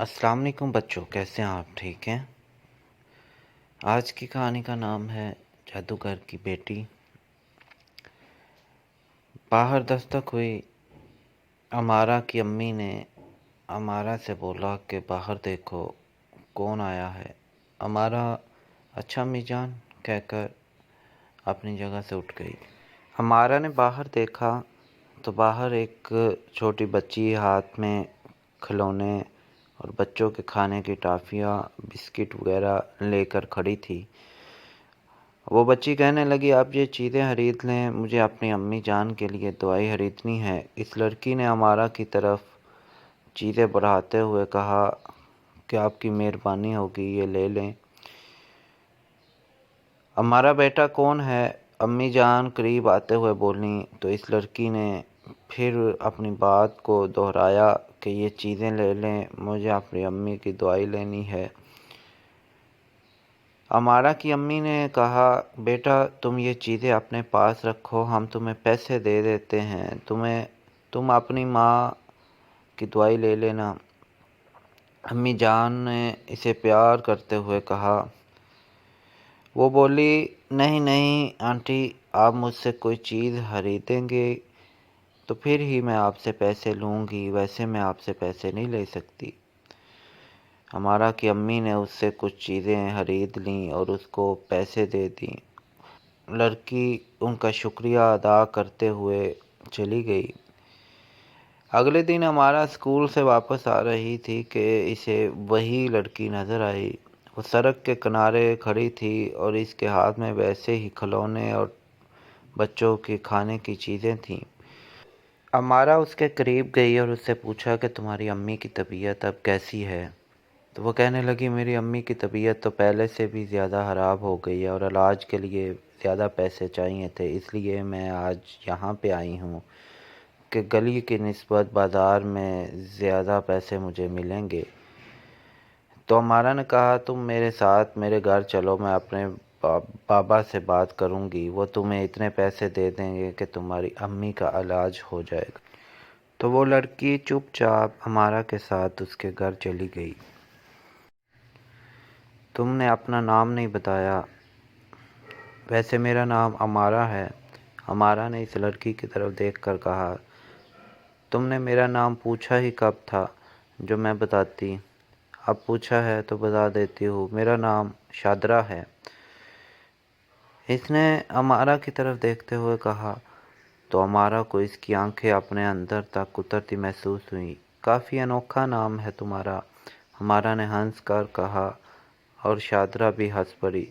السلام علیکم بچوں، کیسے ہیں آپ؟ ٹھیک ہیں؟ آج کی کہانی کا نام ہے جادوگر کی بیٹی۔ باہر دستک ہوئی۔ امارا کی امی نے امارا سے بولا کہ باہر دیکھو کون آیا ہے۔ امارا اچھا امی جان کہہ کر اپنی جگہ سے اٹھ گئی۔ امارا نے باہر دیکھا تو باہر ایک چھوٹی بچی ہاتھ میں کھلونے اور بچوں کے کھانے کی ٹافیاں، بسکٹ وغیرہ لے کر کھڑی تھی۔ وہ بچی کہنے لگی، آپ یہ چیزیں خرید لیں، مجھے اپنی امی جان کے لیے دوائی خریدنی ہے۔ اس لڑکی نے امارا کی طرف چیزیں بڑھاتے ہوئے کہا کہ آپ کی مہربانی ہوگی، یہ لے لیں۔ ہمارا بیٹا کون ہے؟ امی جان قریب آتے ہوئے بولیں تو اس لڑکی نے پھر اپنی بات کو دہرایا کہ یہ چیزیں لے لیں، مجھے اپنی امی کی دوائی لینی ہے۔ امارا کی امی نے کہا، بیٹا تم یہ چیزیں اپنے پاس رکھو، ہم تمہیں پیسے دے دیتے ہیں، تم اپنی ماں کی دوائی لے لینا۔ امی جان نے اسے پیار کرتے ہوئے کہا۔ وہ بولی، نہیں نہیں آنٹی، آپ مجھ سے کوئی چیز خریدیں گے تو پھر ہی میں آپ سے پیسے لوں گی، ویسے میں آپ سے پیسے نہیں لے سکتی۔ امارا کی امی نے اس سے کچھ چیزیں خرید لیں اور اس کو پیسے دے دیں۔ لڑکی ان کا شکریہ ادا کرتے ہوئے چلی گئی۔ اگلے دن امارا اسکول سے واپس آ رہی تھی کہ اسے وہی لڑکی نظر آئی۔ وہ سڑک کے کنارے کھڑی تھی اور اس کے ہاتھ میں ویسے ہی کھلونے اور بچوں کی کھانے کی چیزیں تھیں۔ امارا اس کے قریب گئی اور اس سے پوچھا کہ تمہاری امی کی طبیعت اب کیسی ہے؟ تو وہ کہنے لگی، میری امی کی طبیعت تو پہلے سے بھی زیادہ خراب ہو گئی ہے اور علاج کے لیے زیادہ پیسے چاہیے تھے، اس لیے میں آج یہاں پہ آئی ہوں کہ گلی کی نسبت بازار میں زیادہ پیسے مجھے ملیں گے۔ تو امارا نے کہا، تم میرے ساتھ میرے گھر چلو، میں اپنے بابا سے بات کروں گی، وہ تمہیں اتنے پیسے دے دیں گے کہ تمہاری امی کا علاج ہو جائے گا۔ تو وہ لڑکی چپ چاپ امارا کے ساتھ اس کے گھر چلی گئی۔ تم نے اپنا نام نہیں بتایا۔ ویسے میرا نام امارا ہے، امارا نے اس لڑکی کی طرف دیکھ کر کہا۔ تم نے میرا نام پوچھا ہی کب تھا جو میں بتاتی؟ اب پوچھا ہے تو بتا دیتی ہوں، میرا نام شادرا ہے۔ اس نے امارا کی طرف دیکھتے ہوئے کہا۔ تو امارا کو اس کی آنکھیں اپنے اندر تک اترتی محسوس ہوئی۔ کافی انوکھا نام ہے تمہارا، امارا نے ہنس کر کہا اور شادرا بھی ہنس پڑی۔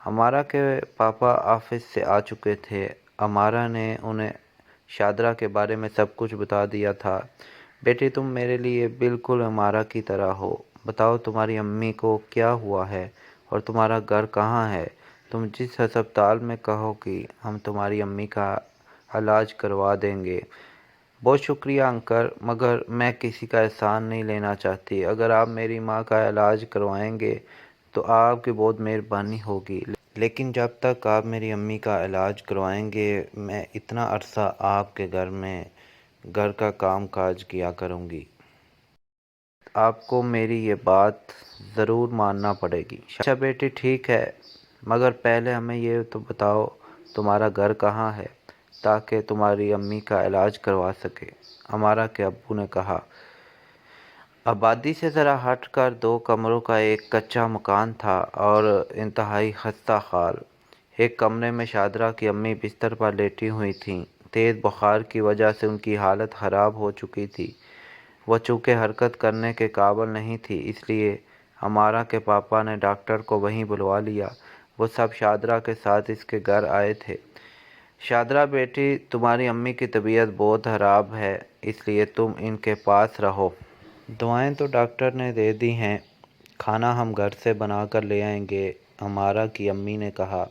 امارا کے پاپا آفس سے آ چکے تھے۔ امارا نے انہیں شادرا کے بارے میں سب کچھ بتا دیا تھا۔ بیٹی تم میرے لیے بالکل امارا کی طرح ہو، بتاؤ تمہاری امی کو کیا ہوا ہے اور تمہارا گھر کہاں ہے؟ تم جس ہسپتال میں کہو گی ہم تمہاری امی کا علاج کروا دیں گے۔ بہت شکریہ انکل، مگر میں کسی کا احسان نہیں لینا چاہتی، اگر آپ میری ماں کا علاج کروائیں گے تو آپ کی بہت مہربانی ہوگی، لیکن جب تک آپ میری امی کا علاج کروائیں گے میں اتنا عرصہ آپ کے گھر میں گھر کا کام کاج کیا کروں گی۔ آپ کو میری یہ بات ضرور ماننا پڑے گی۔ اچھا بیٹی ٹھیک ہے، مگر پہلے ہمیں یہ تو بتاؤ تمہارا گھر کہاں ہے تاکہ تمہاری امی کا علاج کروا سکے۔ امارا کے ابو نے کہا۔ آبادی سے ذرا ہٹ کر 2 کمروں کا ایک کچا مکان تھا اور انتہائی خستہ حال۔ ایک کمرے میں شادرا کی امی بستر پر لیٹی ہوئی تھیں۔ تیز بخار کی وجہ سے ان کی حالت خراب ہو چکی تھی۔ وہ چونکہ حرکت کرنے کے قابل نہیں تھی، اس لیے امارا کے پاپا نے ڈاکٹر کو وہیں بلوا لیا۔ وہ سب شادرا کے ساتھ اس کے گھر آئے تھے۔ شادرا بیٹی تمہاری امی کی طبیعت بہت خراب ہے، اس لیے تم ان کے پاس رہو۔ دوائیں تو ڈاکٹر نے دے دی ہیں، کھانا ہم گھر سے بنا کر لے آئیں گے، امارا کی امی نے کہا۔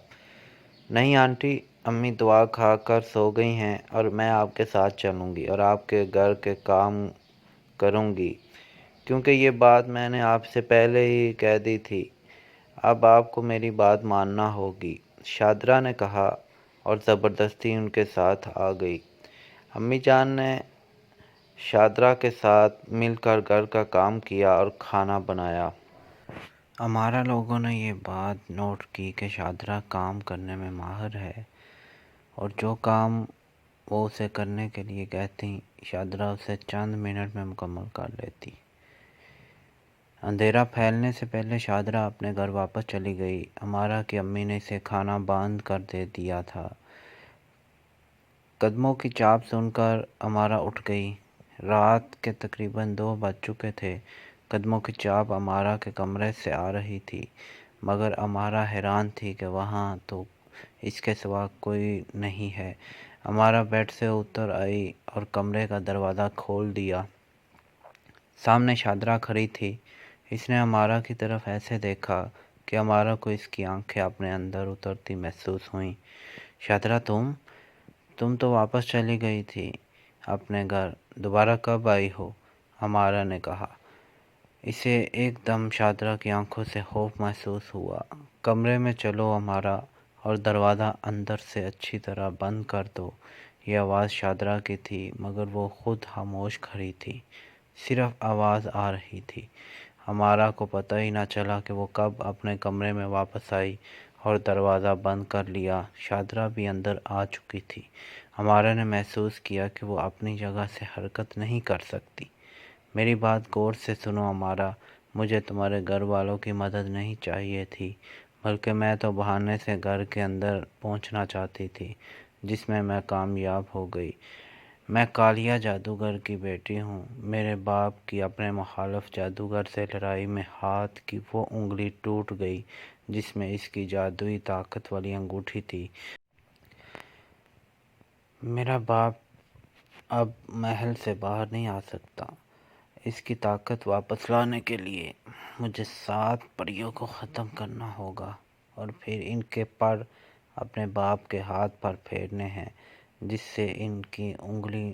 نہیں آنٹی، امی دوا کھا کر سو گئی ہیں اور میں آپ کے ساتھ چلوں گی اور آپ کے گھر کے کام کروں گی، کیونکہ یہ بات میں نے آپ سے پہلے ہی کہہ دی تھی۔ اب آپ کو میری بات ماننا ہوگی، شادرا نے کہا اور زبردستی ان کے ساتھ آ گئی۔ امی جان نے شادرا کے ساتھ مل کر گھر کا کام کیا اور کھانا بنایا۔ ہمارا لوگوں نے یہ بات نوٹ کی کہ شادرا کام کرنے میں ماہر ہے اور جو کام وہ اسے کرنے کے لیے کہتی شادرا اسے چند منٹ میں مکمل کر لیتی۔ اندھیرا پھیلنے سے پہلے شادرا اپنے گھر واپس چلی گئی۔ ہمارا کی امی نے اسے کھانا باندھ کر دے دیا تھا۔ قدموں کی چاپ سن کر ہمارا اٹھ گئی۔ رات کے تقریباً 2 بج چکے تھے۔ قدموں کی چاپ ہمارا کے کمرے سے آ رہی تھی، مگر ہمارا حیران تھی کہ وہاں تو اس کے سوا کوئی نہیں ہے۔ ہمارا بیڈ سے اتر آئی اور کمرے کا دروازہ کھول دیا۔ سامنے شادرا کھڑی تھی۔ اس نے ہمارا کی طرف ایسے دیکھا کہ ہمارا کو اس کی آنکھیں اپنے اندر اترتی محسوس ہوئیں۔ شادرا تم تو واپس چلی گئی تھی اپنے گھر، دوبارہ کب آئی ہو؟ ہمارا نے کہا۔ اسے ایک دم شادرا کی آنکھوں سے خوف محسوس ہوا۔ کمرے میں چلو ہمارا، اور دروازہ اندر سے اچھی طرح بند کر دو۔ یہ آواز شادرا کی تھی، مگر وہ خود خاموش کھڑی تھی، صرف آواز آ رہی تھی۔ ہمارا کو پتہ ہی نہ چلا کہ وہ کب اپنے کمرے میں واپس آئی اور دروازہ بند کر لیا۔ شادرا بھی اندر آ چکی تھی۔ ہمارا نے محسوس کیا کہ وہ اپنی جگہ سے حرکت نہیں کر سکتی۔ میری بات غور سے سنو ہمارا، مجھے تمہارے گھر والوں کی مدد نہیں چاہیے تھی، بلکہ میں تو بہانے سے گھر کے اندر پہنچنا چاہتی تھی، جس میں کامیاب ہو گئی۔ میں کالیا جادوگر کی بیٹی ہوں۔ میرے باپ کی اپنے مخالف جادوگر سے لڑائی میں ہاتھ کی وہ انگلی ٹوٹ گئی جس میں اس کی جادوئی طاقت والی انگوٹھی تھی۔ میرا باپ اب محل سے باہر نہیں آ سکتا۔ اس کی طاقت واپس لانے کے لیے مجھے 7 پریوں کو ختم کرنا ہوگا اور پھر ان کے پر اپنے باپ کے ہاتھ پر پھیرنے ہیں، جس سے ان کی انگلی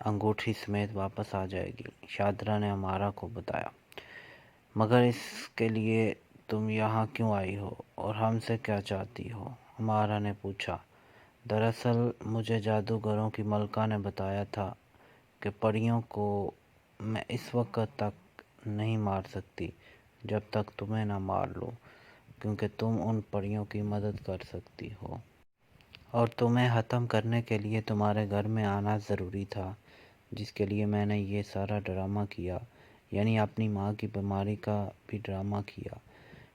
انگوٹھی سمیت واپس آ جائے گی، شادرا نے ہمارا کو بتایا۔ مگر اس کے لیے تم یہاں کیوں آئی ہو اور ہم سے کیا چاہتی ہو؟ ہمارا نے پوچھا۔ دراصل مجھے جادوگروں کی ملکہ نے بتایا تھا کہ پریوں کو میں اس وقت تک نہیں مار سکتی جب تک تمہیں نہ مار لوں، کیونکہ تم ان پریوں کی مدد کر سکتی ہو، اور تمہیں ختم کرنے کے لیے تمہارے گھر میں آنا ضروری تھا، جس کے لیے میں نے یہ سارا ڈرامہ کیا، یعنی اپنی ماں کی بیماری کا بھی ڈرامہ کیا۔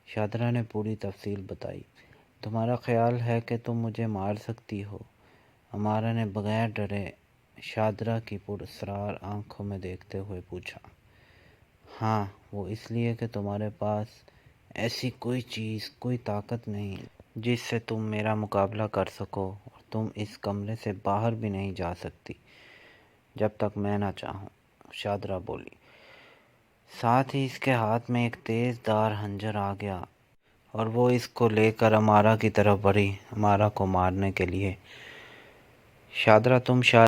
شادرا نے پوری تفصیل بتائی۔ تمہارا خیال ہے کہ تم مجھے مار سکتی ہو؟ ہمارا نے بغیر ڈرے شادرا کی پراسرار آنکھوں میں دیکھتے ہوئے پوچھا۔ ہاں، وہ اس لیے کہ تمہارے پاس ایسی کوئی چیز، کوئی طاقت نہیں جس سے تم میرا مقابلہ کر سکو، اور تم اس کمرے سے باہر بھی نہیں جا سکتی جب تک میں نہ چاہوں، شادرا بولی۔ ساتھ ہی اس کے ہاتھ میں ایک تیز دھار خنجر آ گیا اور وہ اس کو لے کر ہمارا کی طرف بڑھی، ہمارا کو مارنے کے لیے۔ شادرا تم شاید